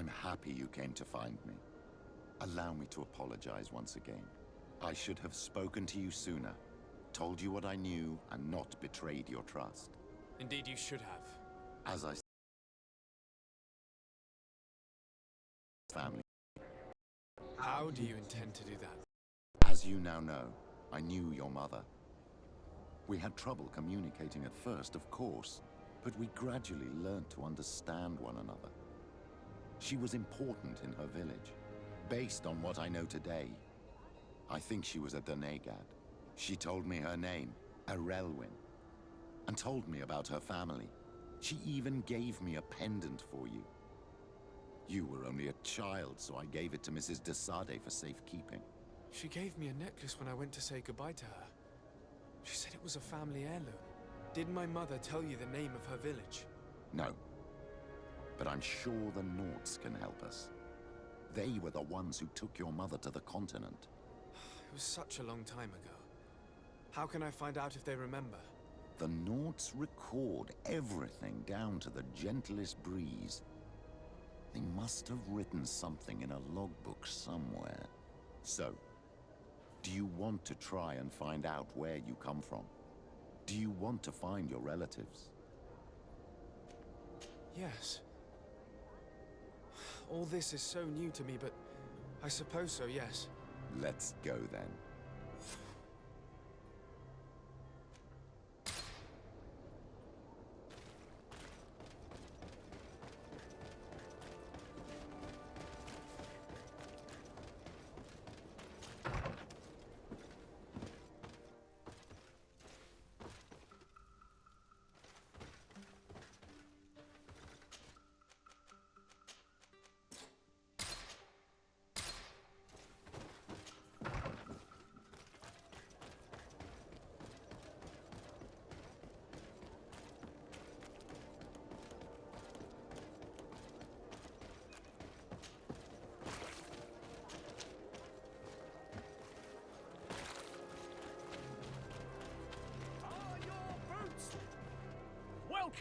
I'm happy you came to find me. Allow me to apologize once again. I should have spoken to you sooner, told you what I knew, and not betrayed your trust. Indeed, you should have. As I said, family. How do you intend to do that? As you now know, I knew your mother. We had trouble communicating at first, of course, but we gradually learned to understand one another. She was important in her village. Based on what I know today, I think she was a Donegad. She told me her name, Arelwyn, and told me about her family. She even gave me a pendant for you. You were only a child, so I gave it to Mrs. de Sade for safekeeping. She gave me a necklace when I went to say goodbye to her. She said it was a family heirloom. Did my mother tell you the name of her village? No, but I'm sure the Norts can help us. They were the ones who took your mother to the continent. It was such a long time ago. How can I find out if they remember? The Norts record everything down to the gentlest breeze. They must have written something in a logbook somewhere. So, do you want to try and find out where you come from? Do you want to find your relatives? Yes. All this is so new to me, but I suppose so, yes. Let's go then.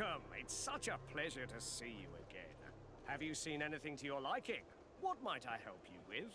Welcome! It's such a pleasure to see you again. Have you seen anything to your liking? What might I help you with?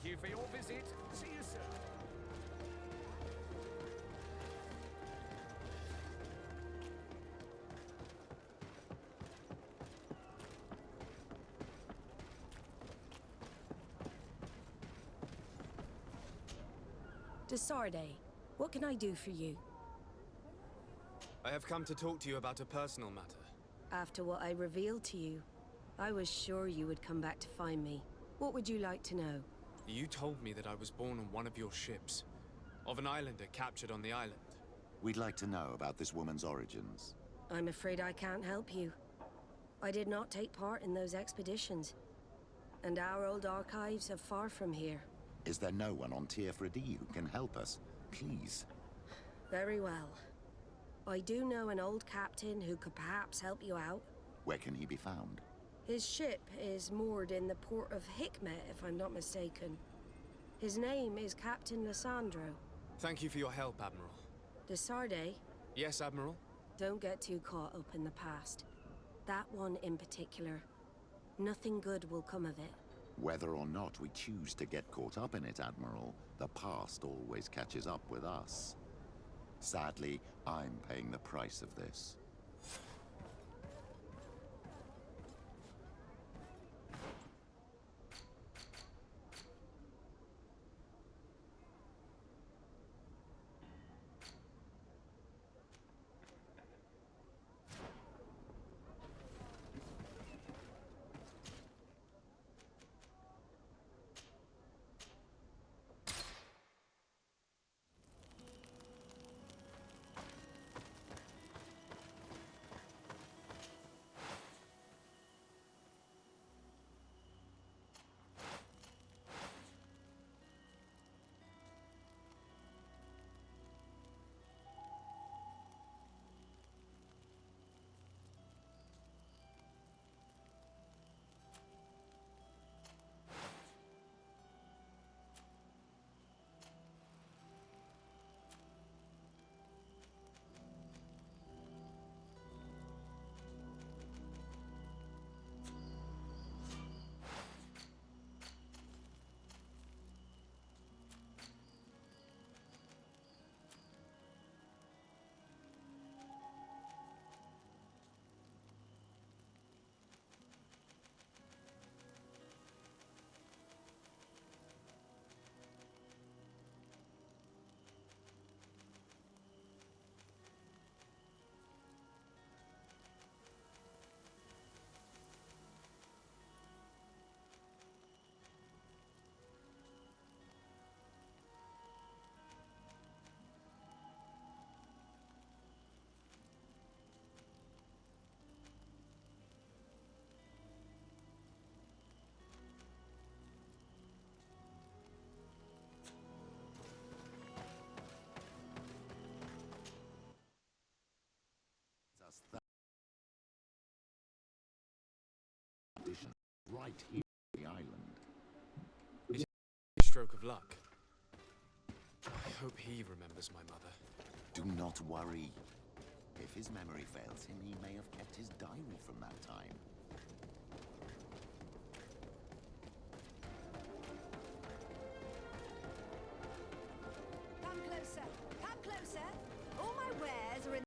Thank you for your visit. See you soon. De Sade, what can I do for you? I have come to talk to you about a personal matter. After what I revealed to you, I was sure you would come back to find me. What would you like to know? You told me that I was born on one of your ships, of an islander captured on the island. We'd like to know about this woman's origins. I'm afraid I can't help you. I did not take part in those expeditions, and our old archives are far from here. Is there no one on Tier 3D who can help us? Please. Very well. I do know an old captain who could perhaps help you out. Where can he be found? His ship is moored in the port of Hikmet, if I'm not mistaken. His name is Captain Lissandro. Thank you for your help, Admiral. De Sade, Yes, Admiral? don't get too caught up in the past. That one in particular. Nothing good will come of it. Whether or not we choose to get caught up in it, Admiral, the past always catches up with us. Sadly, I'm paying the price of this. right here on the island. It is a stroke of luck. I hope he remembers my mother. Do not worry. If his memory fails him, he may have kept his diary from that time. Come closer. Come closer. All my wares are in...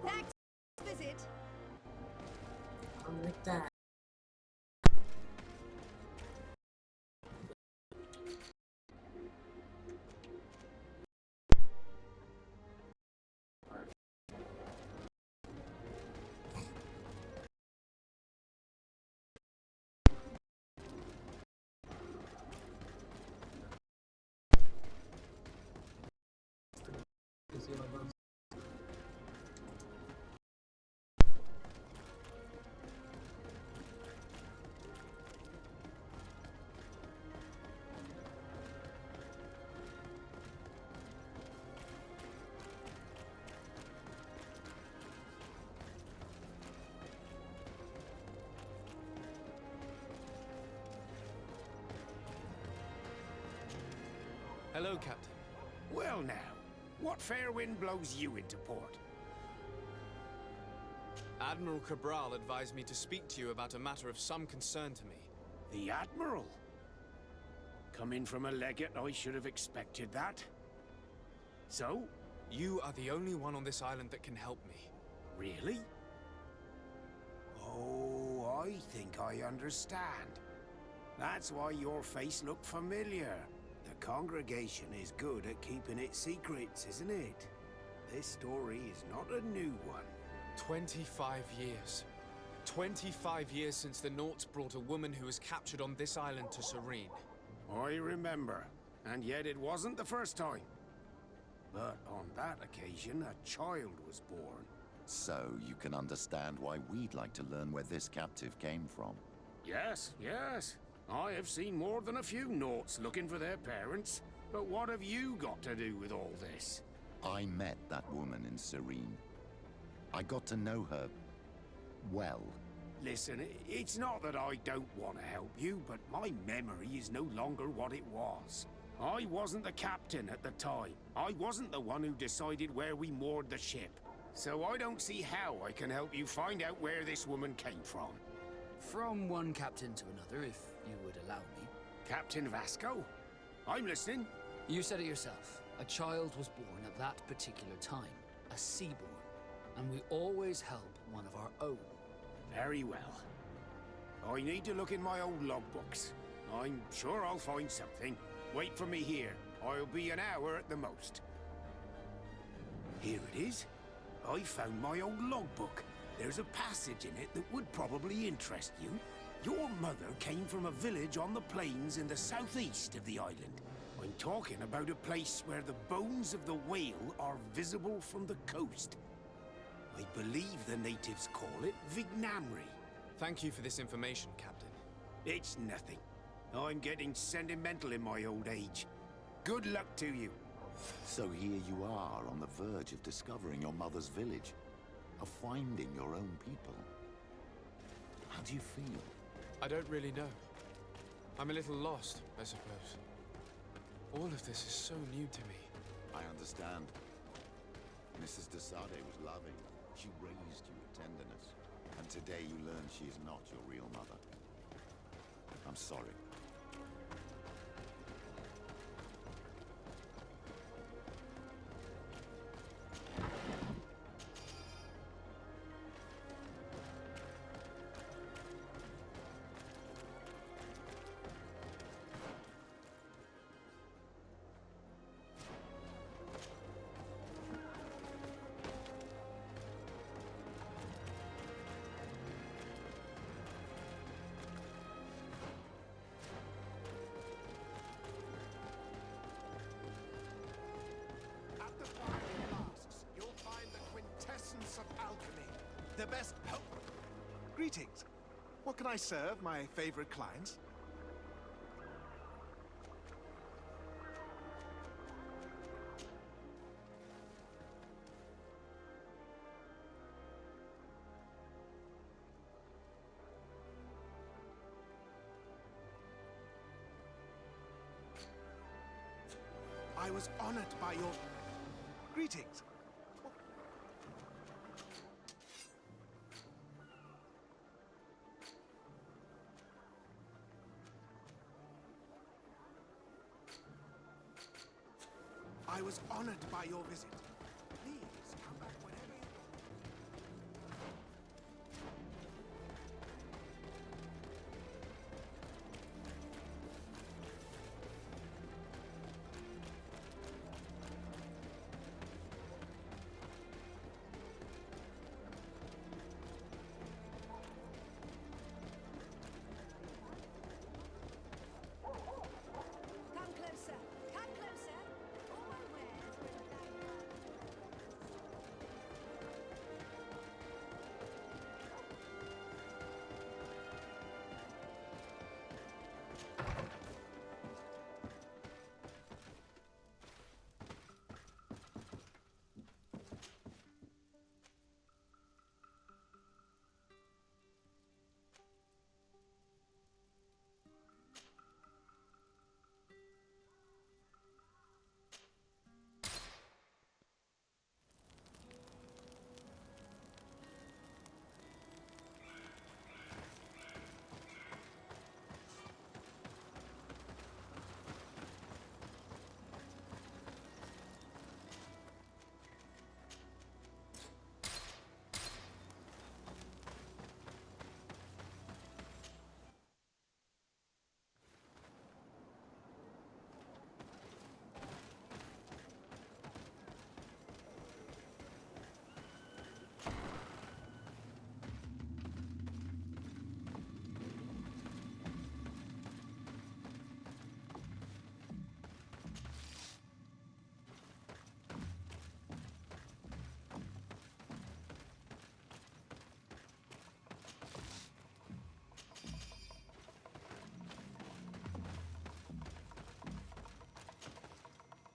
Thanks. Visit. Like that. Hello, Captain. Well now, what fair wind blows you into port? Admiral Cabral advised me to speak to you about a matter of some concern to me. The Admiral? Coming from a legate, I should have expected that. So, You are the only one on this island that can help me. really? Oh, I think I understand. That's why your face looked familiar. The congregation is good at keeping its secrets, isn't it? This story is not a new one. 25 years. 25 years since the Nauts brought a woman who was captured on this island to Serene. I remember, and yet it wasn't the first time. But on that occasion, a child was born. So you can understand why we'd like to learn where this captive came from. Yes, yes. I have seen more than a few Nauts looking for their parents. But what have you got to do with all this? I met that woman in Serene. I got to know her well. Listen, it's not that I don't want to help you, but my memory is no longer what it was. I wasn't the captain at the time. I wasn't the one who decided where we moored the ship. So I don't see how I can help you find out where this woman came from. From one captain to another, if you would allow me. Captain Vasco? I'm listening. You said it yourself. A child was born at that particular time. A seaborn. And we always help one of our own. Very well. I need to look in my old logbooks. I'm sure I'll find something. Wait for me here. I'll be an hour at the most. Here it is. I found my old logbook. There's a passage in it that would probably interest you. Your mother came from a village on the plains in the southeast of the island. I'm talking about a place where the bones of the whale are visible from the coast. I believe the natives call it Vignamri. Thank you for this information, Captain. It's nothing. I'm getting sentimental in my old age. Good luck to you. So here you are on the verge of discovering your mother's village, of finding your own people. How do you feel? I don't really know. I'm a little lost, I suppose. All of this is so new to me. I understand. Mrs. de Sade was loving. She raised you with tenderness. And today you learn she is not your real mother. I'm sorry. the best. Oh. Greetings. What can I serve my favorite clients? I was honored by your... Greetings. I was honored by your visit. Please come back whenever you Come closer. Come closer. All my wares are in value.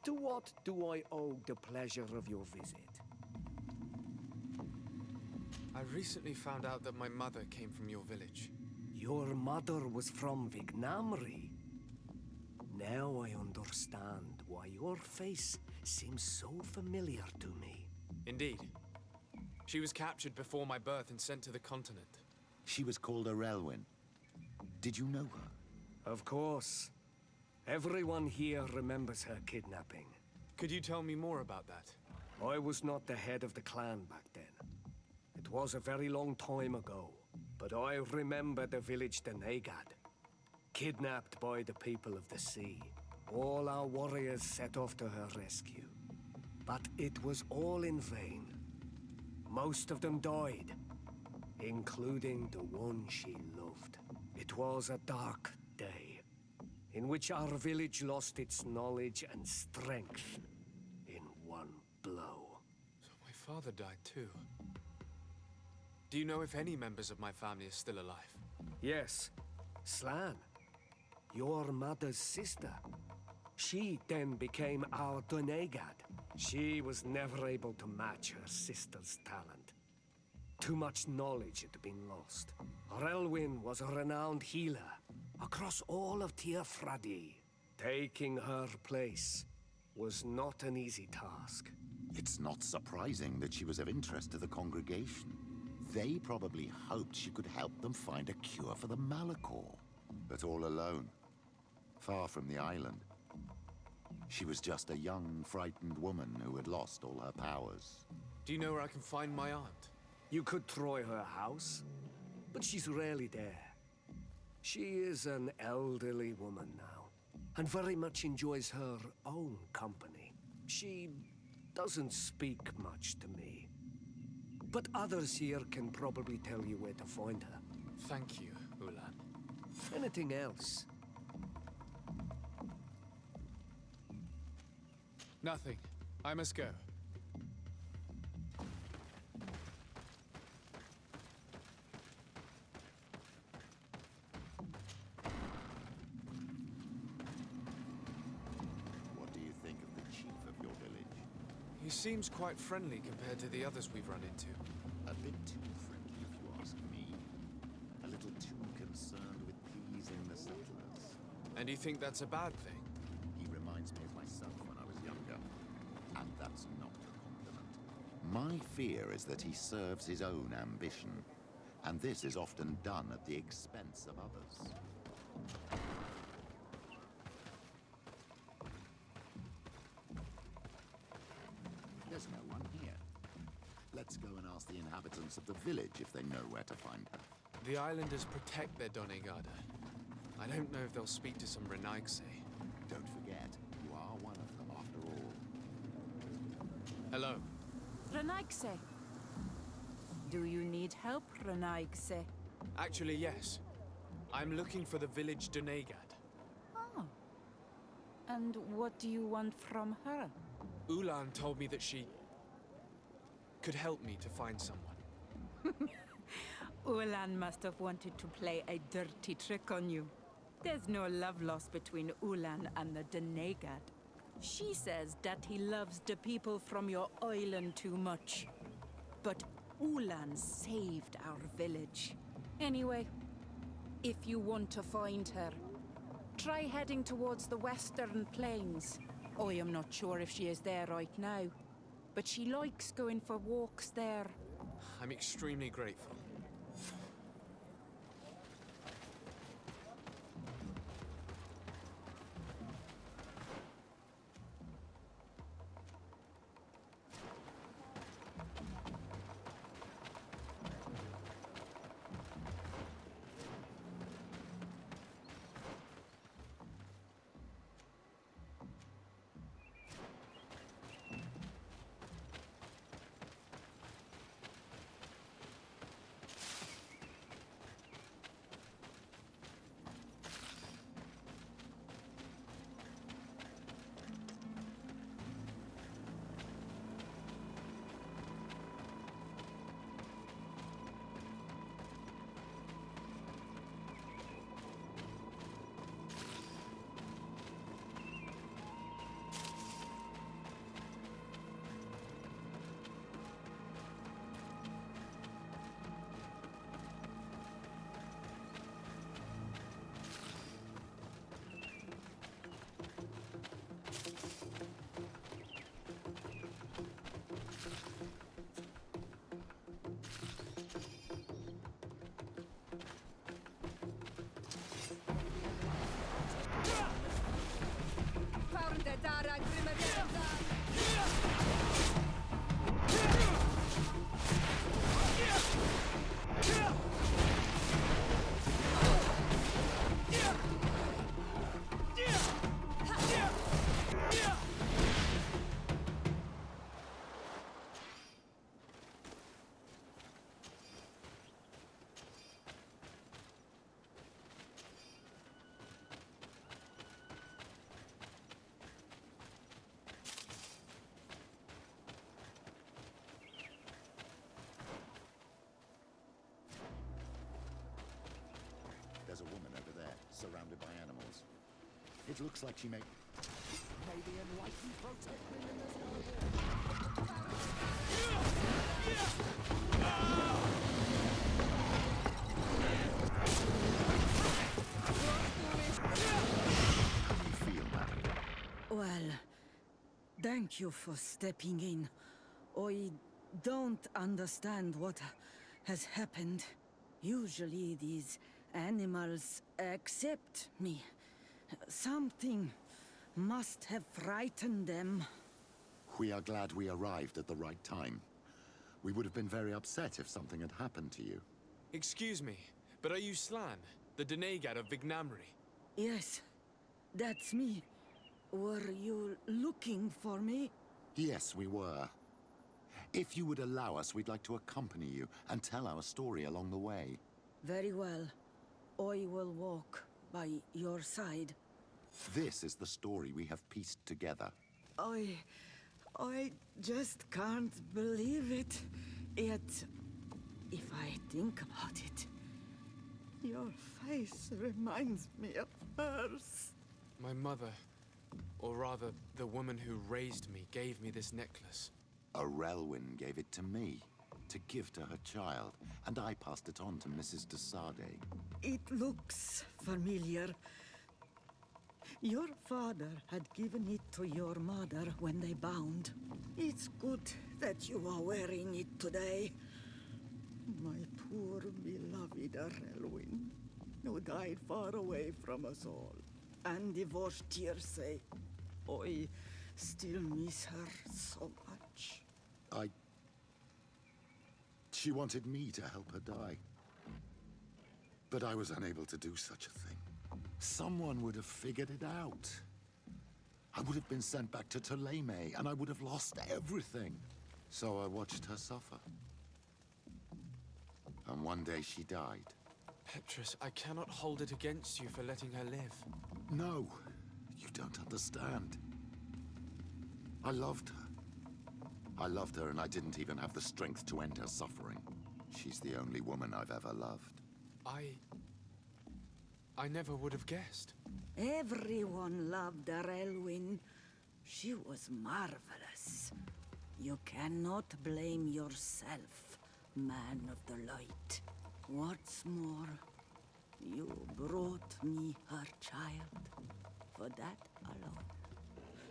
To what do I owe the pleasure of your visit? I recently found out that my mother came from your village. Your mother was from Vignamri. Now I understand why your face seems so familiar to me. Indeed. She was captured before my birth and sent to the continent. She was called Arelwyn. Did you know her? Of course. Everyone here remembers her kidnapping. Could you tell me more about that? I was not the head of the clan back then. It was a very long time ago, but I remember the village Denegad. Kidnapped by the people of the sea. All our warriors set off to her rescue. But it was all in vain. Most of them died, including the one she loved. It was a dark day, in which our village lost its knowledge and strength in one blow. So my father died too. Do you know if any members of my family are still alive? Yes, Slan, your mother's sister. She then became our Donegad. She was never able to match her sister's talent. Too much knowledge had been lost. Relwyn was a renowned healer across all of Tiafradi. Taking her place was not an easy task. It's not surprising that she was of interest to the congregation. They probably hoped she could help them find a cure for the Malachor. But all alone, far from the island. She was just a young, frightened woman who had lost all her powers. Do you know where I can find my aunt? You could try her house, but she's rarely there. She is an elderly woman now, and very much enjoys her own company. She doesn't speak much to me. But others here can probably tell you where to find her. Thank you, Ulan. Anything else? Nothing. I must go. He seems quite friendly compared to the others we've run into. A bit too friendly, if you ask me. A little too concerned with pleasing the settlers. And you think that's a bad thing? He reminds me of myself when I was younger. And that's not a compliment. My fear is that he serves his own ambition. And this is often done at the expense of others. There's no one here. Let's go and ask the inhabitants of the village if they know where to find her. The islanders protect their Donegada. I don't know if they'll speak to some Renaigse. Don't forget, you are one of them after all. Hello. Renaigse. Do you need help, Renaigse? Actually, yes. I'm looking for the village Donegad. Oh. And what do you want from her? Ulan told me that she could help me to find someone. Ulan must have wanted to play a dirty trick on you. There's no love lost between Ulan and the Donegad. She says that he loves the people from your island too much. But Ulan saved our village. Anyway, if you want to find her, try heading towards the western plains. I am not sure if she is there right now, but she likes going for walks there. I'm extremely grateful. There's a woman over there, surrounded by animals. It looks like she may the enlightened protect me in this How do you feel, madam? Well, thank you for stepping in. I don't understand what has happened. Usually these animals accept me. Something must have frightened them. We are glad we arrived at the right time. We would have been very upset if something had happened to you. Excuse me, but are you Slan, the Donegad of Vignamri? Yes, that's me. Were you looking for me? Yes, we were. If you would allow us, we'd like to accompany you and tell our story along the way. Very well. I will walk by your side. This is the story we have pieced together. I just can't believe it. Yet, if I think about it, your face reminds me of hers. My mother, Or rather, the woman who raised me gave me this necklace. A Relwyn gave it to me, to give to her child, and I passed it on to Mrs. de Sade. It looks familiar. Your father had given it to your mother when they bound. It's good that you are wearing it today. My poor beloved Relwyn, who died far away from us all, and divorced Tirce. I still miss her so much. She wanted me to help her die. But I was unable to do such a thing. Someone would have figured it out. I would have been sent back to Ptolemy, and I would have lost everything. So I watched her suffer. And one day she died. Petrus, I cannot hold it against you for letting her live. No, you don't understand. I loved her. I loved her, and I didn't even have the strength to end her suffering. She's the only woman I've ever loved. I never would have guessed. Everyone loved Relwyn. She was marvelous. You cannot blame yourself, man of the light. What's more, you brought me her child. For that alone,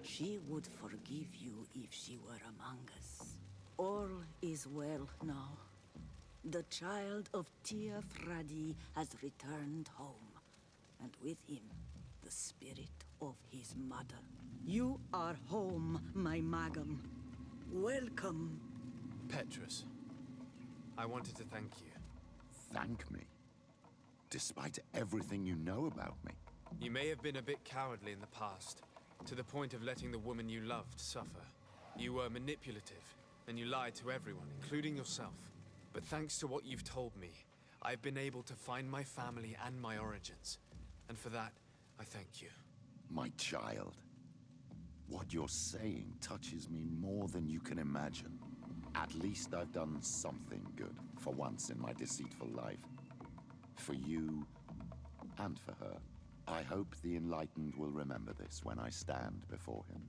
she would forgive you if she were among us. All is well now. The child of Tia Fradi has returned home, and with him, the spirit of his mother. You are home, my Magam. Welcome. Petrus, I wanted to thank you. Thank me? Despite everything you know about me? You may have been a bit cowardly in the past, to the point of letting the woman you loved suffer. You were manipulative, and you lied to everyone, including yourself. But thanks to what you've told me, I've been able to find my family and my origins. And for that, I thank you. My child. What you're saying touches me more than you can imagine. At least I've done something good, for once in my deceitful life. For you, and for her. I hope the Enlightened will remember this when I stand before him.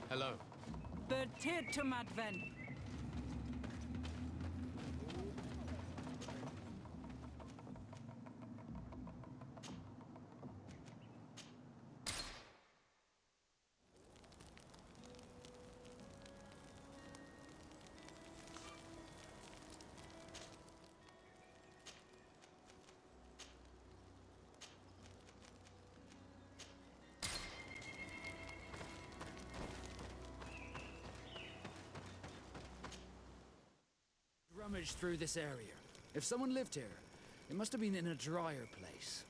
Hello. Bertir to Madven. Rummaged through this area. If someone lived here, it must have been in a drier place.